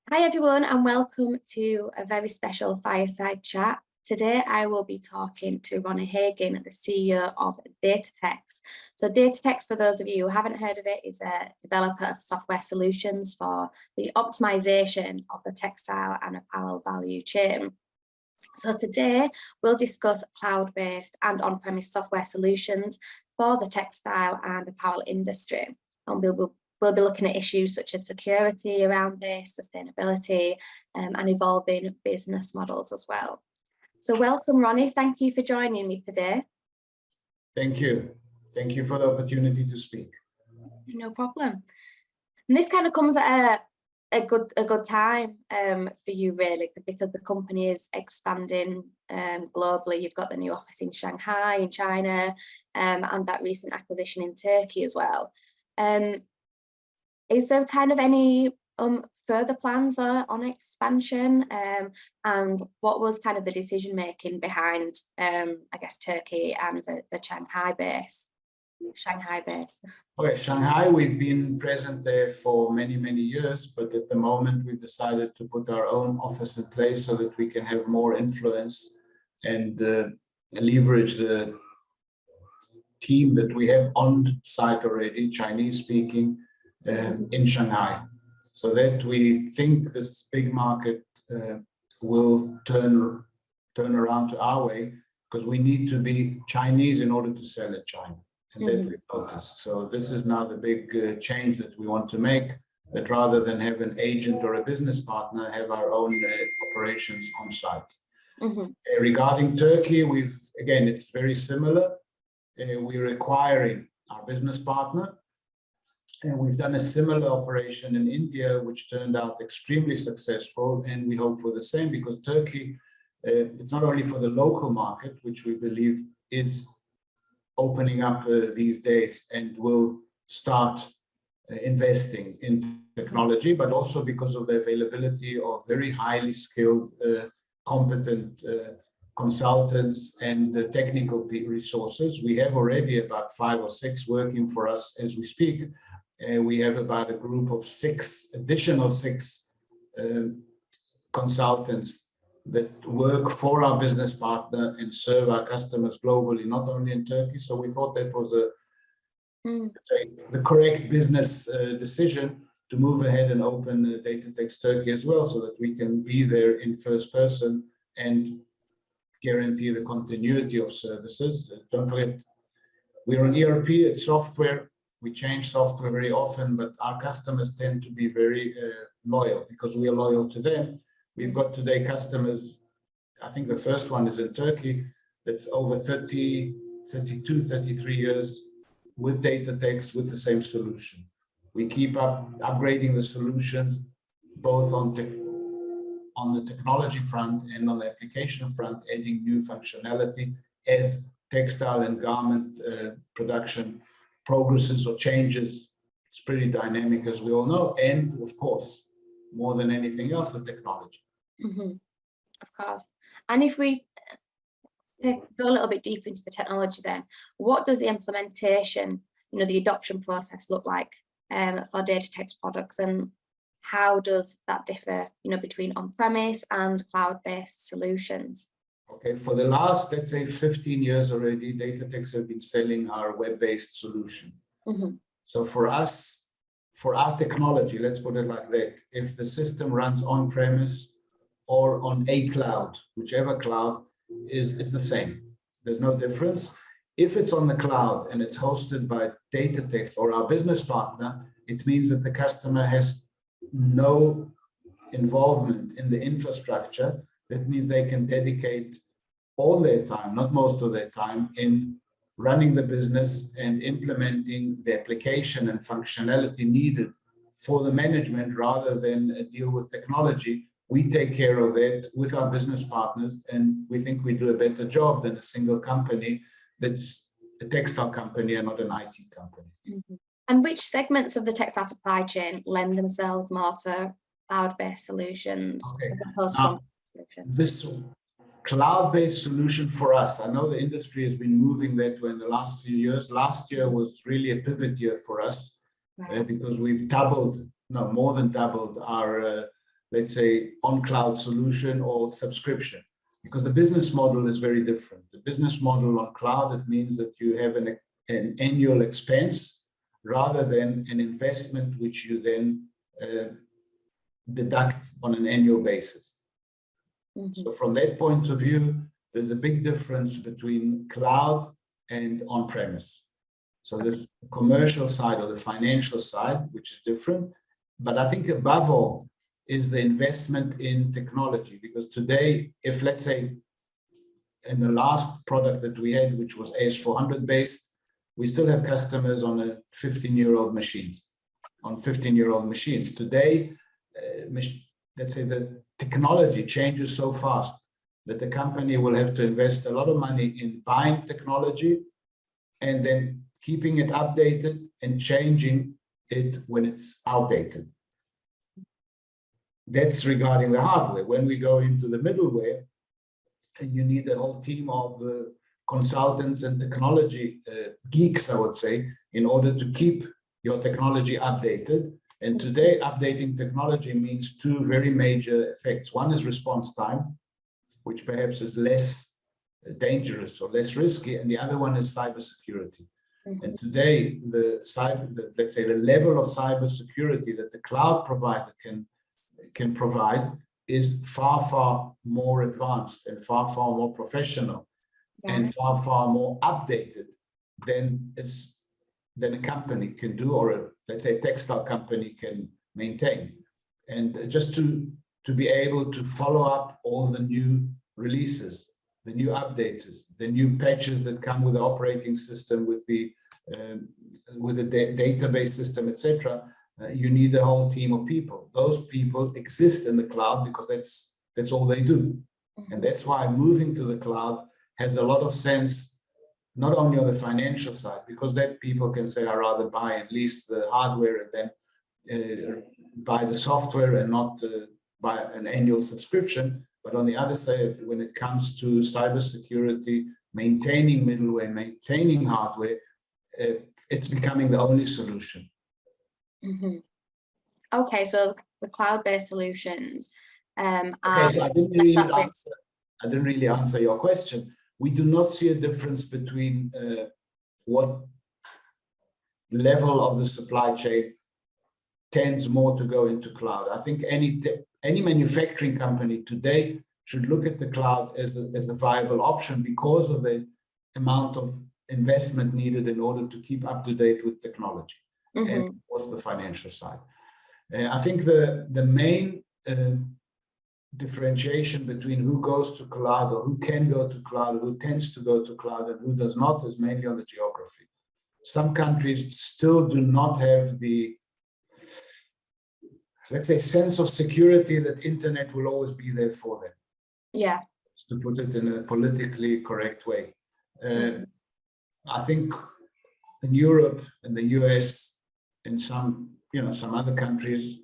Hi everyone and welcome to a very special Fireside Chat. Today I will be talking to Ronnie Hagin, the CEO of Datatex. So Datatex, for those of you who haven't heard of it, is a developer of software solutions for the optimization of the textile and apparel value chain. So today we'll discuss cloud-based and on-premise software solutions for the textile and apparel industry. And we'll be looking at issues such as security around this, sustainability, and evolving business models as well. So welcome, Ronnie. Thank you for joining me today. Thank you. Thank you for the opportunity to speak. No problem. And this kind of comes at a good time for you, really, because the company is expanding globally. You've got the new office in Shanghai, in China, and that recent acquisition in Turkey as well. Is there kind of any further plans on expansion, and what was kind of the decision making behind, I guess, Turkey and the Shanghai base? Okay, Shanghai, we've been present there for many, many years, but at the moment we've decided to put our own office in place so that we can have more influence and leverage the team that we have on site already, Chinese speaking, in Shanghai, so that we think this big market will turn around to our way, because we need to be Chinese in order to sell at China, and that we've noticed. So this is now the big change that we want to make, that rather than have an agent or a business partner, have our own operations on site. Regarding Turkey, again, it's very similar. We're acquiring our business partner. And we've done a similar operation in India, which turned out extremely successful, and we hope for the same, because Turkey, it's not only for the local market, which we believe is opening up these days and will start investing in technology, but also because of the availability of very highly skilled, competent consultants and technical resources. We have already about 5 or 6 working for us as we speak. We have about a group of 6 additional consultants that work for our business partner and serve our customers globally, not only in Turkey. So we thought that was the correct business decision to move ahead and open Datatex Turkey as well, so that we can be there in first person and guarantee the continuity of services. Don't forget, we're an ERP, it's software. We change software very often, but our customers tend to be very loyal, because we are loyal to them. We've got today customers, I think the first one is in Turkey, that's over 32, 33 years with Datatex, with the same solution. We keep upgrading the solutions, both on the technology front and on the application front, adding new functionality as textile and garment production progresses or changes. It's pretty dynamic, as we all know, and of course, more than anything else, the technology. Of course. And if we go a little bit deeper into the technology, then what does the implementation, the adoption process look like for Datatex products, and how does that differ, between on-premise and cloud-based solutions? Okay, for the last, let's say, 15 years already, Datatex have been selling our web-based solution. So for us, for our technology, let's put it like that, if the system runs on-premise or on a cloud, whichever cloud is the same, there's no difference. If it's on the cloud and it's hosted by Datatex or our business partner, it means that the customer has no involvement in the infrastructure. That means they can dedicate all their time, not most of their time, in running the business and implementing the application and functionality needed for the management, rather than deal with technology. We take care of it with our business partners, and we think we do a better job than a single company that's a textile company and not an IT company. And which segments of the textile supply chain lend themselves more to cloud-based solutions as opposed to solutions? This cloud-based solution for us, I know the industry has been moving that way in the last few years. Last year was really a pivot year for us, because we've more than doubled our let's say, on-cloud solution or subscription, because the business model is very different. The business model on cloud, it means that you have an annual expense rather than an investment which you then deduct on an annual basis. So from that point of view, there's a big difference between cloud and on-premise. So there's the commercial side or the financial side, which is different. But I think above all is the investment in technology, because today, if let's say in the last product that we had, which was AS400 based, we still have customers on a 15-year-old machines, Today, let's say the technology changes so fast that the company will have to invest a lot of money in buying technology and then keeping it updated and changing it when it's outdated. That's regarding the hardware. When we go into the middleware, and you need a whole team of consultants and technology geeks, I would say, in order to keep your technology updated. And today, updating technology means two very major effects. One is response time, which perhaps is less dangerous or less risky, and the other one is cybersecurity. And today, let's say the level of cybersecurity that the cloud provider can provide is far, far more advanced and far, far more professional and far, far more updated than a company can do, or let's say a textile company can maintain. And just to be able to follow up all the new releases, the new updates, the new patches that come with the operating system, with the database system, etc. You need a whole team of people. Those people exist in the cloud because that's all they do. And that's why moving to the cloud has a lot of sense, not only on the financial side, because that people can say, I'd rather buy and lease the hardware and then buy the software and not buy an annual subscription. But on the other side, when it comes to cybersecurity, maintaining middleware, maintaining hardware, it's becoming the only solution. Okay, so the cloud-based solutions. Okay, so I didn't really answer your question. We do not see a difference between what level of the supply chain tends more to go into cloud. I think any manufacturing company today should look at the cloud as a viable option because of the amount of investment needed in order to keep up to date with technology. And of course the financial side. I think the main differentiation between who goes to cloud or who can go to cloud, who tends to go to cloud and who does not is mainly on the geography. Some countries still do not have the, let's say, sense of security that internet will always be there for them. Yeah. To put it in a politically correct way. I think in Europe and the US, in some other countries,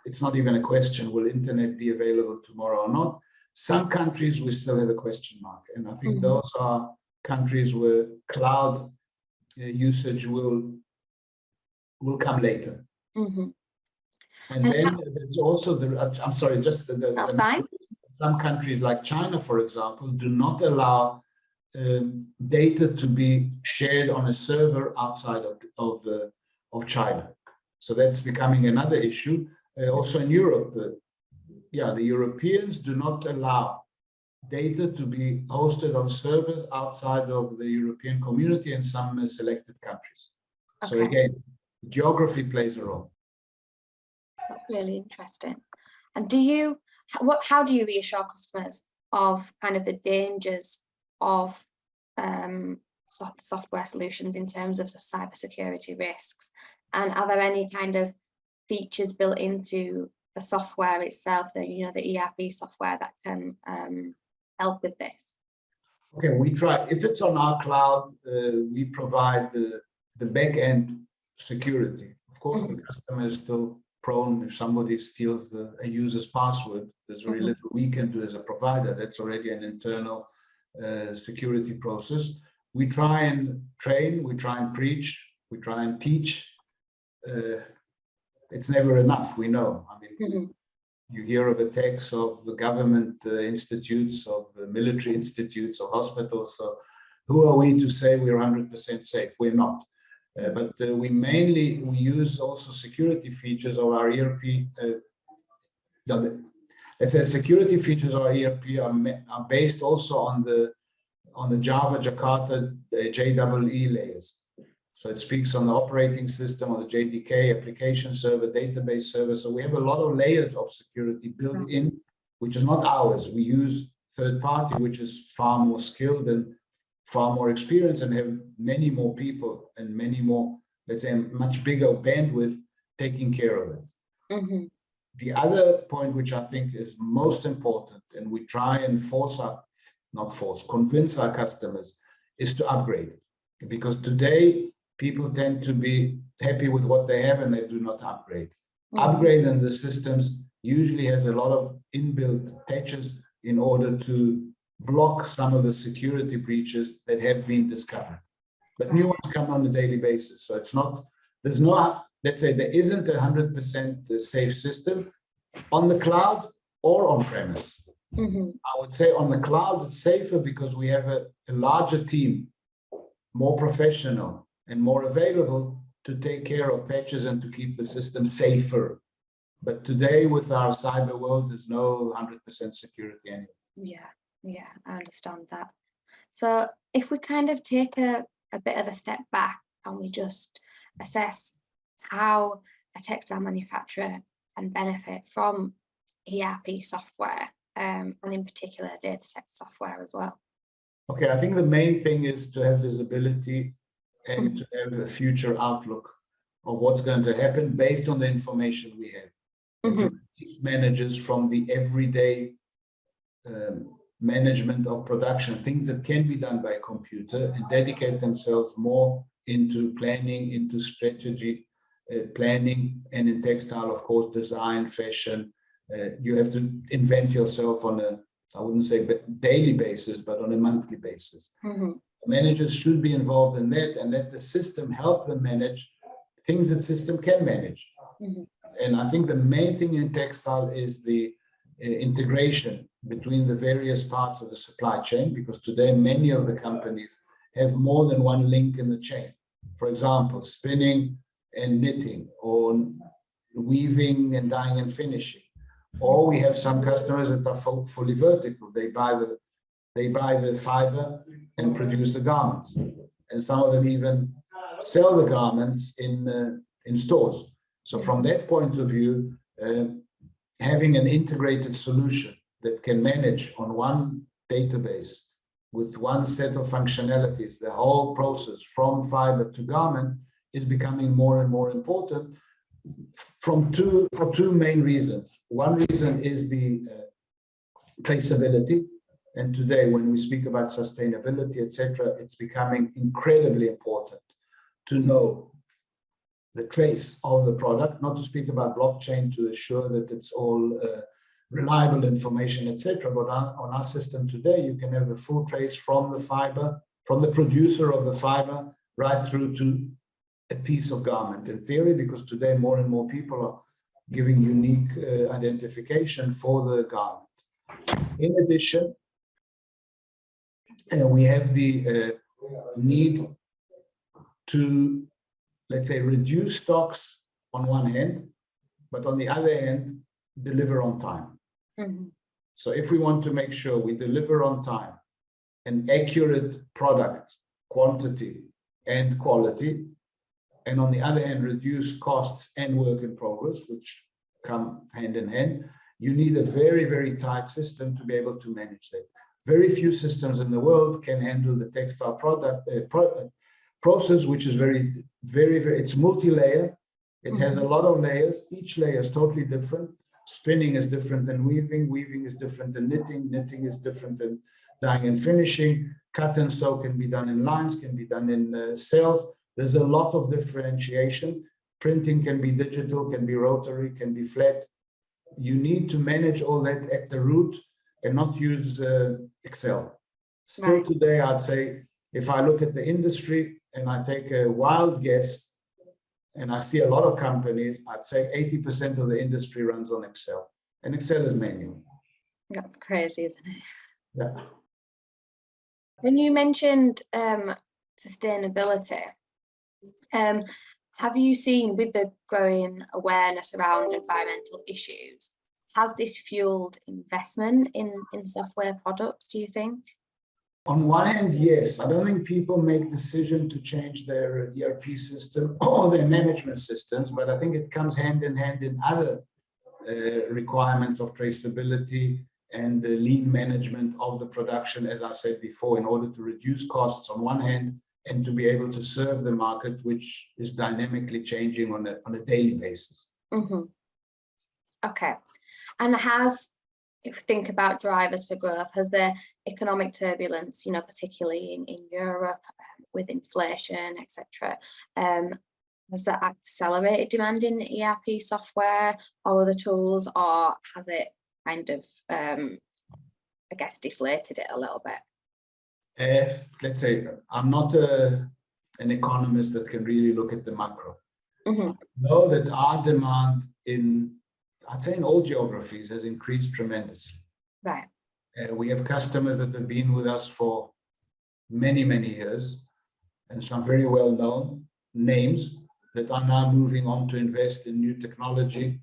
it's not even a question, will internet be available tomorrow or not? Some countries we still have a question mark. And I think those are countries where cloud usage will come later. And then there's also I'm sorry, just that's fine. Some countries like China, for example, do not allow data to be shared on a server outside of China. So that's becoming another issue. Also in Europe, the Europeans do not allow data to be hosted on servers outside of the European community in some selected countries. Okay. So again, geography plays a role. That's really interesting. And how do you reassure customers of kind of the dangers of software solutions in terms of the cybersecurity risks? And are there any kind of features built into the software itself, the ERP software that can help with this? Okay, we try. If it's on our cloud, we provide the back-end security. Of course, the customer is still prone if somebody steals a user's password. There's very little we can do as a provider. That's already an internal security process. We try and train, we try and preach, we try and teach. It's never enough, we know. I mean, you hear of attacks of the government institutes, of military institutes, of hospitals. So who are we to say we're 100% safe? We're not. But we use also security features of our ERP. Let's say security features of our ERP are based also on the Java, Jakarta, JEE layers. So it speaks on the operating system, on the JDK, application server, database server. So we have a lot of layers of security built in, which is not ours. We use third party, which is far more skilled and far more experienced and have many more people and many more, let's say, much bigger bandwidth taking care of it. Mm-hmm. The other point, which I think is most important, and we try and convince our customers, is to upgrade. Because today, people tend to be happy with what they have and they do not upgrade. Mm-hmm. Upgrade in the systems usually has a lot of inbuilt patches in order to block some of the security breaches that have been discovered. But new ones come on a daily basis. So let's say there isn't 100% safe system on the cloud or on premise. Mm-hmm. I would say on the cloud, it's safer because we have a larger team, more professional and more available to take care of patches and to keep the system safer. But today with our cyber world, there's no 100% security anymore. Yeah, I understand that. So if we kind of take a bit of a step back and we just assess how a textile manufacturer can benefit from ERP software, and in particular Datatex software as well. Okay, I think the main thing is to have visibility and to have a future outlook of what's going to happen based on the information we have. Mm-hmm. These managers from the everyday management of production, things that can be done by a computer, and dedicate themselves more into planning, into strategy, planning, and in textile, of course, design, fashion. You have to invent yourself on a, I wouldn't say daily basis, but on a monthly basis. Mm-hmm. Managers should be involved in that and let the system help them manage things that system can manage. Mm-hmm. And I think the main thing in textile is the integration between the various parts of the supply chain, because today many of the companies have more than one link in the chain. For example, spinning and knitting, or weaving and dyeing and finishing. Or we have some customers that are fully vertical. They buy the fiber and produce the garments. And some of them even sell the garments in stores. So from that point of view, having an integrated solution that can manage on one database with one set of functionalities, the whole process from fiber to garment, is becoming more and more important for two main reasons. One reason is the traceability. And today, when we speak about sustainability, etc., it's becoming incredibly important to know the trace of the product, not to speak about blockchain to assure that it's all reliable information, etc. But on our system today, you can have the full trace from the fiber, from the producer of the fiber, right through to a piece of garment. In theory, because today more and more people are giving unique identification for the garment. In addition, we have the need to, let's say, reduce stocks on one hand, but on the other hand, deliver on time. Mm-hmm. So if we want to make sure we deliver on time an accurate product, quantity and quality, and on the other hand, reduce costs and work in progress, which come hand in hand, you need a very, very tight system to be able to manage that. Very few systems in the world can handle the textile process, which is very, it's multi-layer. It has a lot of layers. Each layer is totally different. Spinning is different than weaving. Weaving is different than knitting. Knitting is different than dyeing and finishing. Cut and sew can be done in lines, can be done in cells. There's a lot of differentiation. Printing can be digital, can be rotary, can be flat. You need to manage all that at the root and not use Excel. Still right. Today, I'd say, if I look at the industry and I take a wild guess, and I see a lot of companies, I'd say 80% of the industry runs on Excel. and Excel is manual. That's crazy, isn't it? Yeah. When you mentioned sustainability, have you seen, with the growing awareness around environmental issues, has this fueled investment in software products, do you think? On one hand, yes. I don't think people make decision to change their ERP system or their management systems, but I think it comes hand in hand in other requirements of traceability and the lean management of the production, as I said before, in order to reduce costs on one hand and to be able to serve the market, which is dynamically changing on a daily basis. Mm-hmm. Okay. And if we think about drivers for growth, has the economic turbulence, particularly in Europe with inflation, etc., has that accelerated demand in ERP software or other tools, or has it kind of, I guess, deflated it a little bit? Let's say I'm not an economist that can really look at the macro. Mm-hmm. I know that our demand I'd say in all geographies has increased tremendously. Right. We have customers that have been with us for many, many years, and some very well-known names that are now moving on to invest in new technology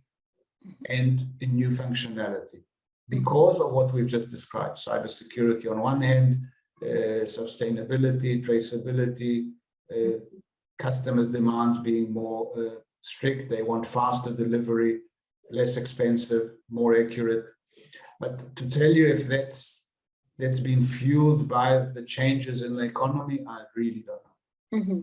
and in new functionality because of what we've just described: cybersecurity on one hand, sustainability, traceability, customers' demands being more strict. They want faster delivery, less expensive, more accurate. But to tell you if that's been fueled by the changes in the economy, I really don't know. Mm-hmm.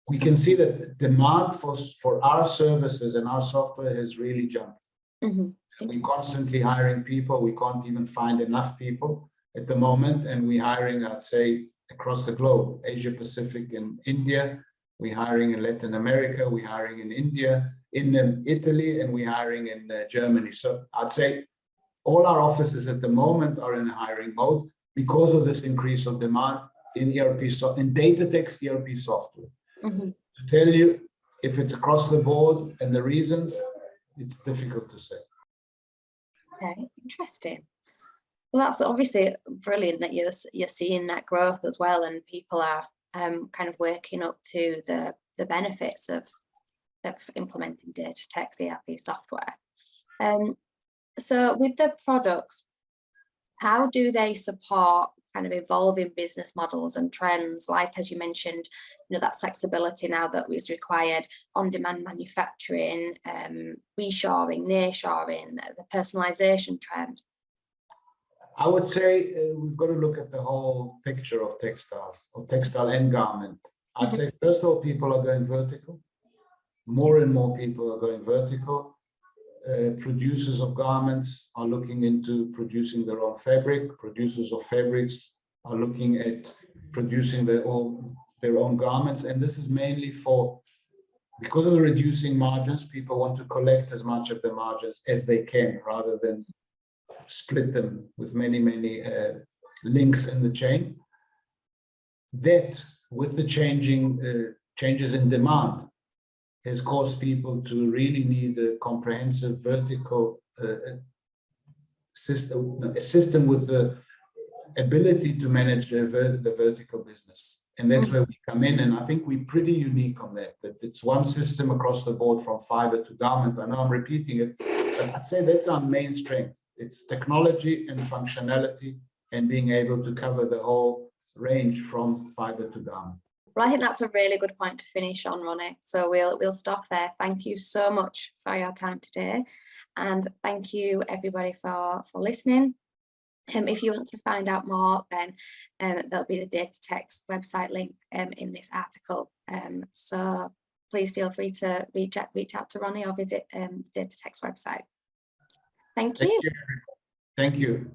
We can see that demand for our services and our software has really jumped. Mm-hmm. We're constantly hiring people. We can't even find enough people at the moment, and we're hiring, I'd say, across the globe: Asia Pacific and India. We're hiring in Latin America. We're hiring in India, in Italy, and we're hiring in Germany. So I'd say all our offices at the moment are in a hiring mode because of this increase of demand in ERP in Datatex ERP software. Mm-hmm. To tell you if it's across the board and the reasons, it's difficult to say. Okay, interesting. Well, that's obviously brilliant that you're seeing that growth as well, and people are kind of waking up to the benefits of implementing Datatex ERP software. So with the products, how do they support kind of evolving business models and trends, like, as you mentioned, that flexibility now that is required, on-demand manufacturing, reshoring, nearshoring, the personalization trend? I would say we've got to look at the whole picture of textiles, of textile and garment. I'd say, first of all, people are going vertical. More and more people are going vertical. Producers of garments are looking into producing their own fabric. Producers of fabrics are looking at producing their own garments. And this is mainly because of the reducing margins, people want to collect as much of the margins as they can, rather than split them with many, many links in the chain. That, with the changes in demand, has caused people to really need a comprehensive vertical system, a system with the ability to manage the vertical business. And that's where we come in. And I think we're pretty unique on that it's one system across the board, from fiber to garment. I know I'm repeating it, but I'd say that's our main strength. It's technology and functionality and being able to cover the whole range from fiber to garment. Well, I think that's a really good point to finish on, Ronnie. So we'll stop there. Thank you so much for your time today. And thank you, everybody, for listening. If you want to find out more, then there'll be the Datatex website link in this article. So please feel free to reach out to Ronnie or visit the Datatex website. Thank you. Thank you.